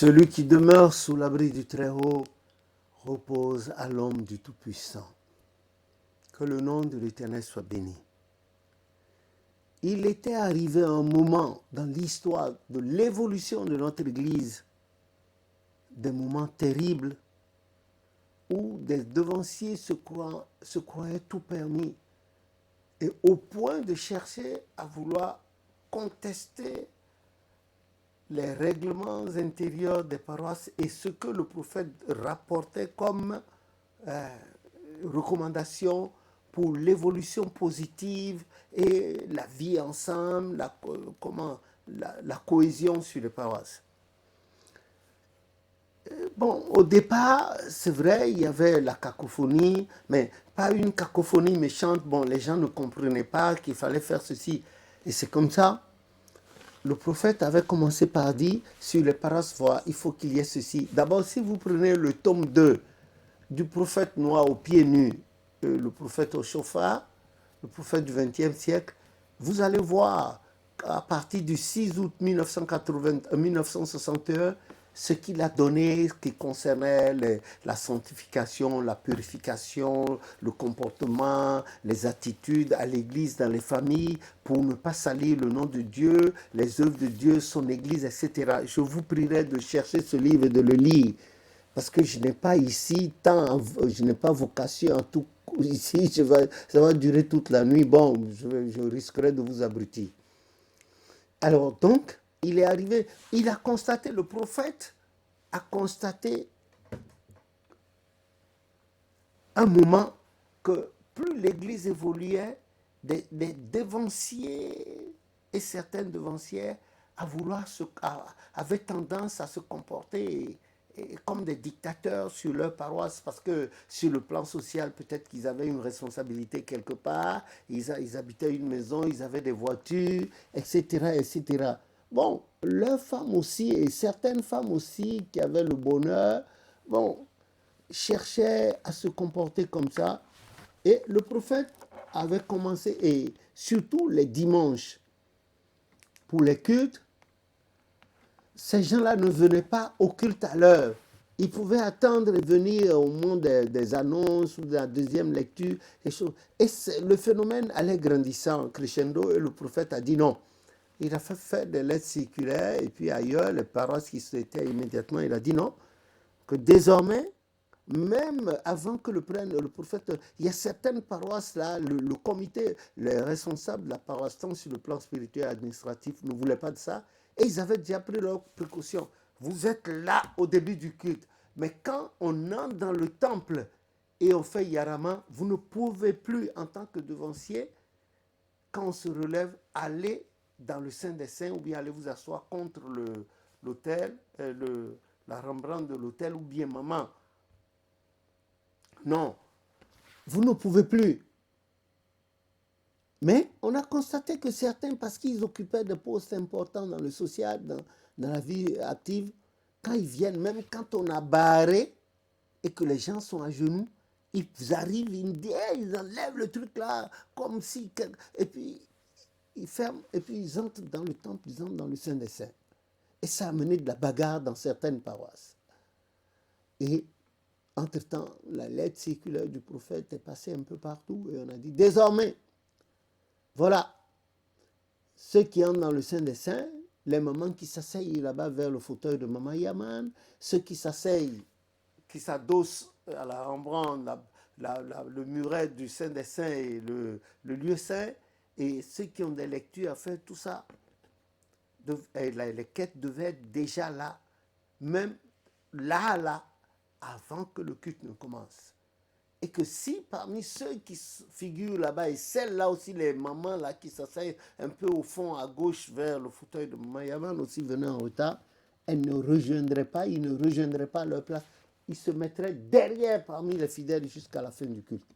Celui qui demeure sous l'abri du Très-Haut repose à l'ombre du Tout-Puissant. Que le nom de l'Éternel soit béni. Il était arrivé un moment dans l'histoire de l'évolution de notre Église, des moments terribles où des devanciers se croyaient tout permis et au point de chercher à vouloir contester les règlements intérieurs des paroisses et ce que le prophète rapportait comme recommandation pour l'évolution positive et la vie ensemble, la cohésion sur les paroisses. Bon, au départ, c'est vrai, il y avait la cacophonie, mais pas une cacophonie méchante. Bon, les gens ne comprenaient pas qu'il fallait faire ceci. Et c'est comme ça. Le prophète avait commencé par dire, sur les paroisses, voilà, il faut qu'il y ait ceci. D'abord, si vous prenez le tome 2 du prophète noir aux pieds nus, le prophète au chauffard, le prophète du XXe siècle, vous allez voir à partir du 6 août 1961, ce qu'il a donné, ce qui concernait la sanctification, la purification, le comportement, les attitudes à l'église, dans les familles, pour ne pas salir le nom de Dieu, les œuvres de Dieu, son église, etc. Je vous prierai de chercher ce livre et de le lire. Parce que je n'ai pas ici je n'ai pas vocation en tout. Ici, ça va durer toute la nuit. Bon, je risquerai de vous abrutir. Alors donc, il est arrivé, il a constaté, le prophète a constaté un moment que plus l'Église évoluait, des devanciers et certaines devancières avaient tendance à se comporter comme des dictateurs sur leur paroisse, parce que sur le plan social, peut-être qu'ils avaient une responsabilité quelque part, ils habitaient une maison, ils avaient des voitures, etc., etc. Bon, leurs femmes aussi, et certaines femmes aussi qui avaient le bonheur, bon, cherchaient à se comporter comme ça. Et le prophète avait commencé, et surtout les dimanches, pour les cultes, ces gens-là ne venaient pas au culte à l'heure. Ils pouvaient attendre et venir au moment des annonces ou de la deuxième lecture. Et le phénomène allait grandissant, crescendo, et le prophète a dit non. Il a fait faire des lettres circulaires, et puis ailleurs, les paroisses qui s'étaient immédiatement, il a dit non, que désormais, même avant que le prophète, il y a certaines paroisses là, le comité, les responsables de la paroisse, tant sur le plan spirituel et administratif, ne voulaient pas de ça, et ils avaient déjà pris leurs précautions. Vous êtes là au début du culte, mais quand on entre dans le temple et on fait Yarama, vous ne pouvez plus, en tant que devancier, quand on se relève, aller dans le Saint des Saints ou bien aller vous asseoir contre l'autel, la rembrante de l'autel ou bien maman. Non, vous ne pouvez plus. Mais on a constaté que certains, parce qu'ils occupaient des postes importants dans le social, dans la vie active, quand ils viennent, même quand on a barré et que les gens sont à genoux, ils arrivent, ils enlèvent le truc là, comme si... Et puis, ils ferment, et puis ils entrent dans le temple, ils entrent dans le Saint des Saints. Et ça a mené de la bagarre dans certaines paroisses. Et entre-temps, la lettre circulaire du prophète est passée un peu partout et on a dit, désormais, voilà, ceux qui entrent dans le Saint des Saints, les mamans qui s'asseyent là-bas vers le fauteuil de Maman Yaman, ceux qui s'asseyent, qui s'adossent à la rembrante, le muret du Saint des Saints et le lieu saint, et ceux qui ont des lectures à faire, tout ça, les quêtes devaient être déjà là, même là, avant que le culte ne commence. Et que si parmi ceux qui figurent là-bas, et celles-là aussi, les mamans là qui s'asseyent un peu au fond, à gauche, vers le fauteuil de Maman Yaman, aussi venaient en retard, elles ne rejoindraient pas, ils ne rejoindraient pas leur place. Ils se mettraient derrière parmi les fidèles jusqu'à la fin du culte.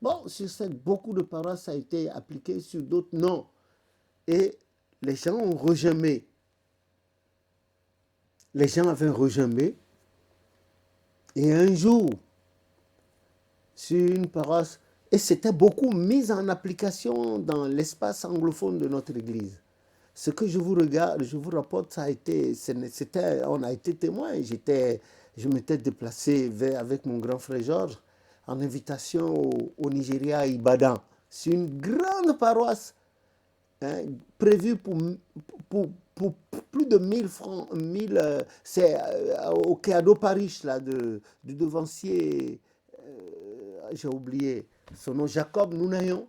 Bon, sur beaucoup de paroisses, ça a été appliqué, sur d'autres, non. Et les gens ont rejoint. Les gens avaient rejoint. Et un jour, sur une paroisse, et c'était beaucoup mis en application dans l'espace anglophone de notre église. Ce que je vous regarde, je vous rapporte, on a été témoin. Je m'étais déplacé avec mon grand frère Georges en invitation au Nigeria, à Ibadan. C'est une grande paroisse, hein, prévue pour plus de 1000 francs. C'est au Keado Parish, là, du devancier, j'ai oublié son nom, Jacob Nounayon.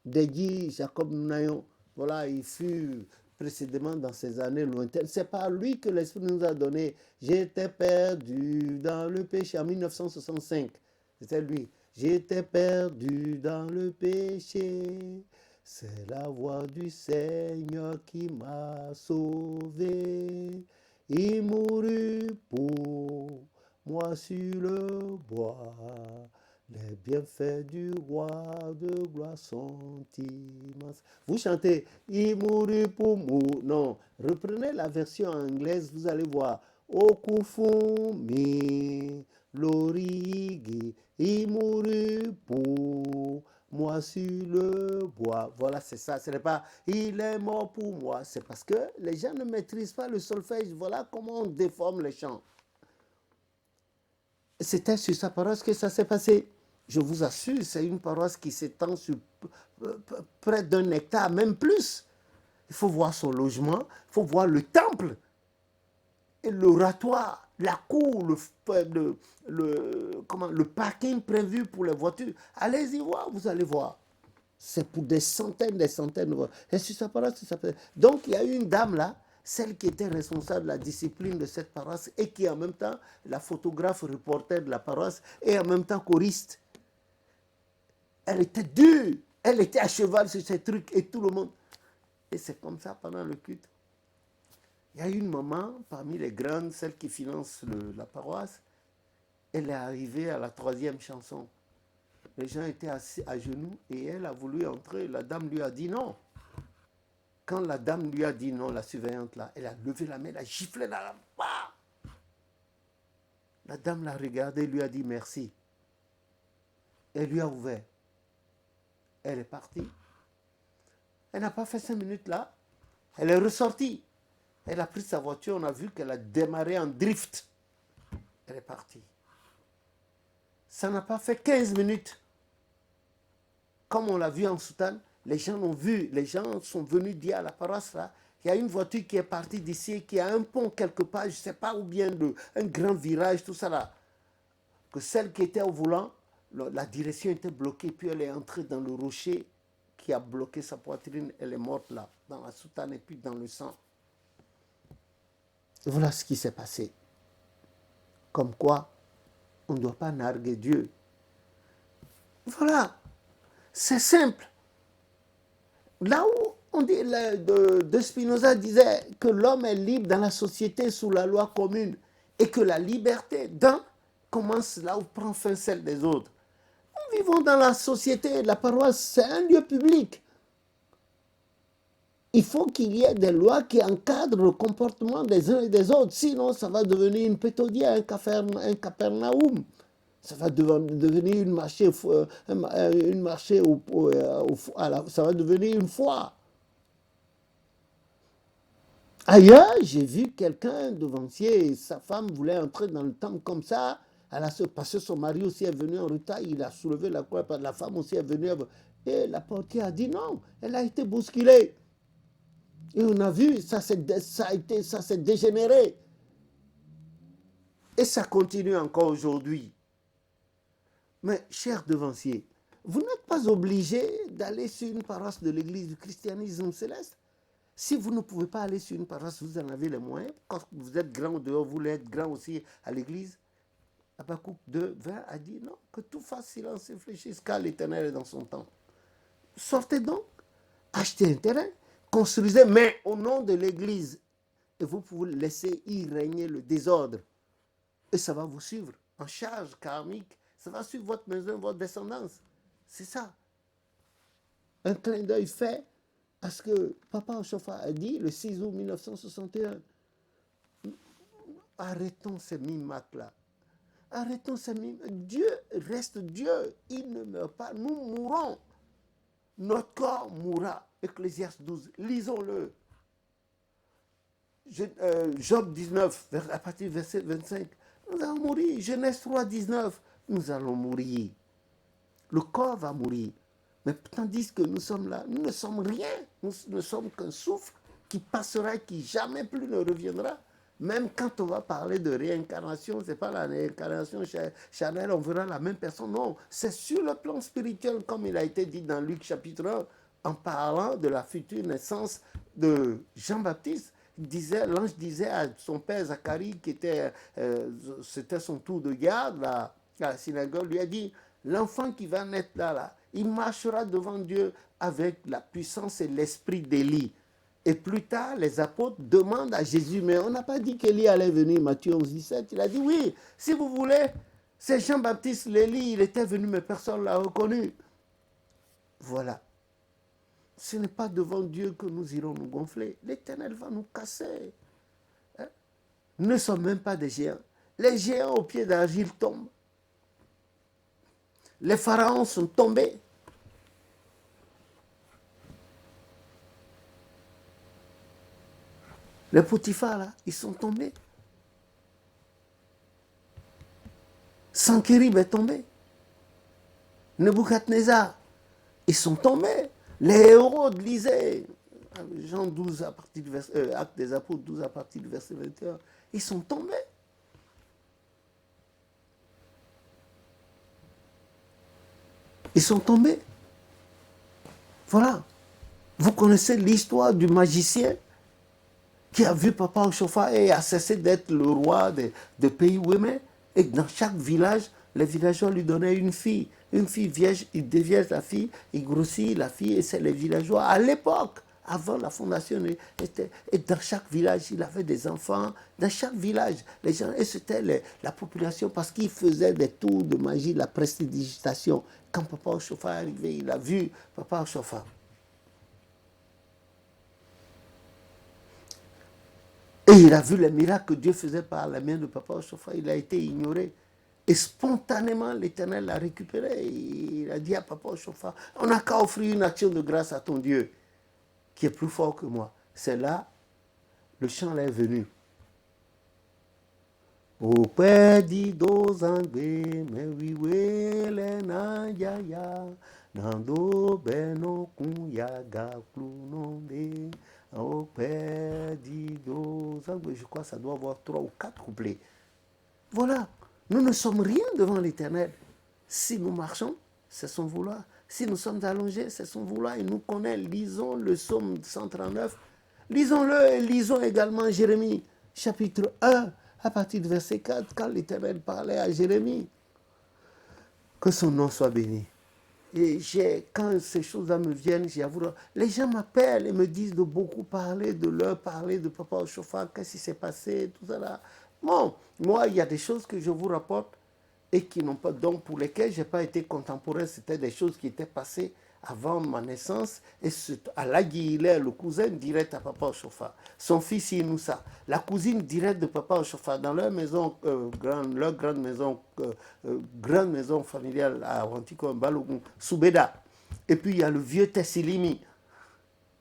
Dédié Jacob Nounayon. Voilà, il fut précédemment dans ces années lointaines. C'est par lui que l'Esprit nous a donné. J'étais perdu dans le péché en 1965. C'était lui. J'étais perdu dans le péché. C'est la voix du Seigneur qui m'a sauvé. Il mourut pour moi sur le bois. Les bienfaits du roi de gloire sont immenses. Vous chantez, il mourut pour moi. Non, reprenez la version anglaise, vous allez voir. Okufumi, l'origi, il mourut pour moi sur le bois. Voilà, c'est ça. Ce n'est pas, il est mort pour moi. C'est parce que les gens ne maîtrisent pas le solfège. Voilà comment on déforme les chants. C'était sur sa paroisse que ça s'est passé. Je vous assure, c'est une paroisse qui s'étend sur près d'un hectare, même plus. Il faut voir son logement, il faut voir le temple, et l'oratoire, la cour, le parking prévu pour les voitures. Allez-y voir, vous allez voir. C'est pour des centaines de voitures. Et sur sa paroisse, ça s'appelle. Donc, il y a une dame là, celle qui était responsable de la discipline de cette paroisse et qui est en même temps la photographe reporter de la paroisse et en même temps choriste. Elle était dure, elle était à cheval sur ces trucs et tout le monde. Et c'est comme ça pendant le culte. Il y a une maman parmi les grandes, celle qui finance la paroisse. Elle est arrivée à la 3e chanson. Les gens étaient assis à genoux et elle a voulu entrer. La dame lui a dit non. Quand la dame lui a dit non, la surveillante là, elle a levé la main, elle a giflé la lampe. La dame l'a regardé, lui a dit merci. Elle lui a ouvert. Elle est partie. Elle n'a pas fait 5 minutes là. Elle est ressortie. Elle a pris sa voiture, on a vu qu'elle a démarré en drift. Elle est partie. Ça n'a pas fait 15 minutes. Comme on l'a vu en soutane, les gens l'ont vu, les gens sont venus dire à la paroisse là, il y a une voiture qui est partie d'ici, qui a un pont quelque part, je ne sais pas où bien, un grand virage, tout ça là. Que celle qui était au volant, la direction était bloquée, puis elle est entrée dans le rocher qui a bloqué sa poitrine, elle est morte là, dans la soutane et puis dans le sang. Et voilà ce qui s'est passé. Comme quoi, on ne doit pas narguer Dieu. Voilà, c'est simple. Là où on dit, de Spinoza disait que l'homme est libre dans la société sous la loi commune et que la liberté d'un commence là où prend fin celle des autres. Nous vivons dans la société, la paroisse, c'est un lieu public. Il faut qu'il y ait des lois qui encadrent le comportement des uns et des autres. Sinon, ça va devenir une pétodière, un capernaum. Ça va devenir une marché, ça va devenir une foire. Ailleurs, j'ai vu quelqu'un devancier, sa femme voulait entrer dans le temple comme ça, parce que son mari aussi est venu en retard, il a soulevé la croix, la femme aussi est venue, et la portière a dit non, elle a été bousculée. Et on a vu, ça s'est dégénéré. Et ça continue encore aujourd'hui. Mais, chers devanciers, vous n'êtes pas obligés d'aller sur une paroisse de l'église du christianisme céleste. Si vous ne pouvez pas aller sur une paroisse, vous en avez les moyens. Quand vous êtes grand dehors, vous voulez être grand aussi à l'église. Habakkuk 2, 20 a dit non, que tout fasse silence et fléchisse, car l'Éternel est dans son temps. Sortez donc, achetez un terrain, construisez, mais au nom de l'église. Et vous pouvez laisser y régner le désordre. Et ça va vous suivre en charge karmique. Ça va suivre votre maison, votre descendance. C'est ça. Un clin d'œil fait à ce que Papa Ochofa a dit le 6 août 1961. Arrêtons ces mimacs-là. Arrêtons ces mimacs. Dieu reste Dieu. Il ne meurt pas. Nous mourrons. Notre corps mourra. Ecclésiaste 12. Lisons-le. Job 19, à partir du verset 25, nous allons mourir. Genèse 3, 19, nous allons mourir. Le corps va mourir. Mais tandis que nous sommes là, nous ne sommes rien. Nous ne sommes qu'un souffle qui passera, qui jamais plus ne reviendra. Même quand on va parler de réincarnation, ce n'est pas la réincarnation charnelle, on verra la même personne. Non, c'est sur le plan spirituel, comme il a été dit dans Luc chapitre 1, en parlant de la future naissance de Jean-Baptiste. L'ange disait à son père Zacharie, c'était son tour de garde à la synagogue, lui a dit, l'enfant qui va naître là, il marchera devant Dieu avec la puissance et l'esprit d'Élie. Et plus tard, les apôtres demandent à Jésus, mais on n'a pas dit qu'Élie allait venir, Matthieu 11, 17. Il a dit, oui, si vous voulez, c'est Jean-Baptiste l'Élie, il était venu, mais personne ne l'a reconnu. Voilà. Ce n'est pas devant Dieu que nous irons nous gonfler. L'Éternel va nous casser. Hein? Nous ne sommes même pas des géants. Les géants au pied d'argile tombent. Les pharaons sont tombés. Les Potiphar, là, ils sont tombés. Sankérib est tombé. Nebuchadnezzar, ils sont tombés. Les héros de l'Isée, Jean 12 à partir du verset, Actes des Apôtres 12 à partir du verset 21, ils sont tombés. Ils sont tombés. Voilà. Vous connaissez l'histoire du magicien qui a vu Papa Ochofa et a cessé d'être le roi de pays Ouémé. Et dans chaque village, les villageois lui donnaient une fille vierge, il dévierge la fille, il grossit la fille, et c'est les villageois. À l'époque, avant la fondation, et dans chaque village, il avait des enfants, dans chaque village, les gens, et c'était la population, parce qu'il faisait des tours de magie, la prestidigitation. Quand Papa Ochofa est arrivé, il a vu Papa Ochofa. Et il a vu les miracles que Dieu faisait par la main de Papa Ochofa. Il a été ignoré. Et spontanément, l'Éternel l'a récupéré. Il a dit à Papa Ochofa, on n'a qu'à offrir une action de grâce à ton Dieu, qui est plus fort que moi. C'est là, le chant est venu. Au père dit dozangbe, mais oui, oui, les nayaya, nando beno kunyaga klunonde. Au père dit dozangbe, je crois que ça doit avoir 3 ou 4 couplets. Voilà, nous ne sommes rien devant l'Éternel. Si nous marchons, c'est son vouloir. Si nous sommes allongés, c'est son vouloir. Il nous connaît. Lisons le psaume 139. Lisons-le et lisons également Jérémie, chapitre 1, à partir du verset 4, quand l'Éternel parlait à Jérémie. Que son nom soit béni. Et quand ces choses-là me viennent, j'avoue, les gens m'appellent et me disent de beaucoup parler de leur parler de Papa Ochofa, qu'est-ce qui s'est passé, tout ça là. Bon, moi, il y a des choses que je vous rapporte et qui n'ont pas, donc pour lesquelles je n'ai pas été contemporain, c'était des choses qui étaient passées avant ma naissance, et Alagi Hilaire, le cousin direct à Papa Ochofa, son fils Inoussa, la cousine directe de Papa Ochofa, dans leur maison, leur grande maison familiale à Wantikon, Balogun, Soubeda. Et puis il y a le vieux Tessilimi,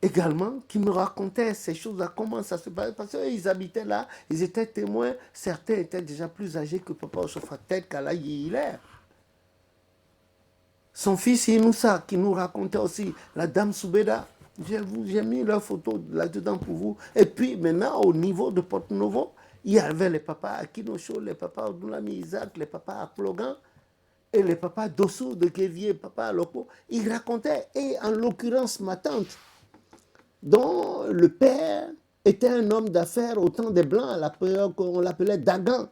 également, qui me racontait ces choses-là, comment ça se passait, parce qu'ils habitaient là, ils étaient témoins, certains étaient déjà plus âgés que Papa Ochofa, tel qu'Alagi Hilaire. Son fils Inoussa, qui nous racontait aussi, la dame Soubeda. J'ai mis leur photo là-dedans pour vous. Et puis maintenant, au niveau de Porto Novo, il y avait les papas Akinocho, les papas Odoulami Isaac, les papas Aklogan, et les papas Dossou de Kévier, papa Loco. Ils racontaient, et en l'occurrence ma tante, dont le père était un homme d'affaires au temps des Blancs, à la période qu'on l'appelait Dagan.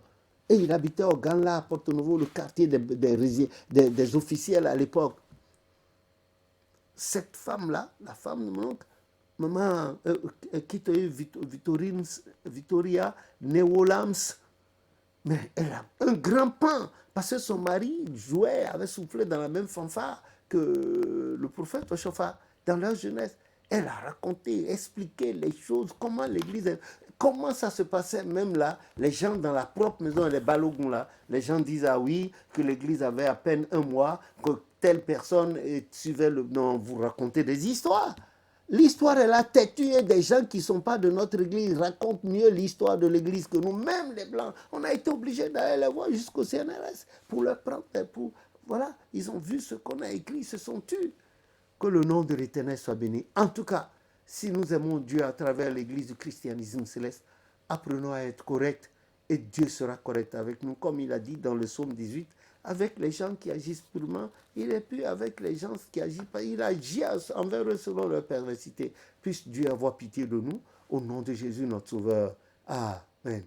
Et il habitait au Ganla, à Porto Novo, le quartier des officiels à l'époque. Cette femme-là, la femme de mon oncle, maman Victoria Newolams, mais elle a un grand pan, parce que son mari jouait, avait soufflé dans la même fanfare que le prophète Ochofa dans leur jeunesse. Elle a raconté, expliqué les choses, comment l'église, comment ça se passait même là, les gens dans la propre maison, les balogons là, les gens disent ah oui, que l'église avait à peine 1 mois, que telle personne suivait le... Non, vous racontez des histoires. L'histoire est là têtue et des gens qui ne sont pas de notre église racontent mieux l'histoire de l'église que nous, même les blancs. On a été obligés d'aller les voir jusqu'au CNRS pour leur prendre, voilà, ils ont vu ce qu'on a écrit, ils se sont tus. Que le nom de l'Éternel soit béni. En tout cas, si nous aimons Dieu à travers l'église du christianisme céleste, apprenons à être corrects et Dieu sera correct avec nous. Comme il a dit dans le psaume 18, avec les gens qui agissent purement, il est plus avec les gens qui agissent pas. Il agit envers eux selon leur perversité. Puisse Dieu avoir pitié de nous. Au nom de Jésus, notre Sauveur. Amen.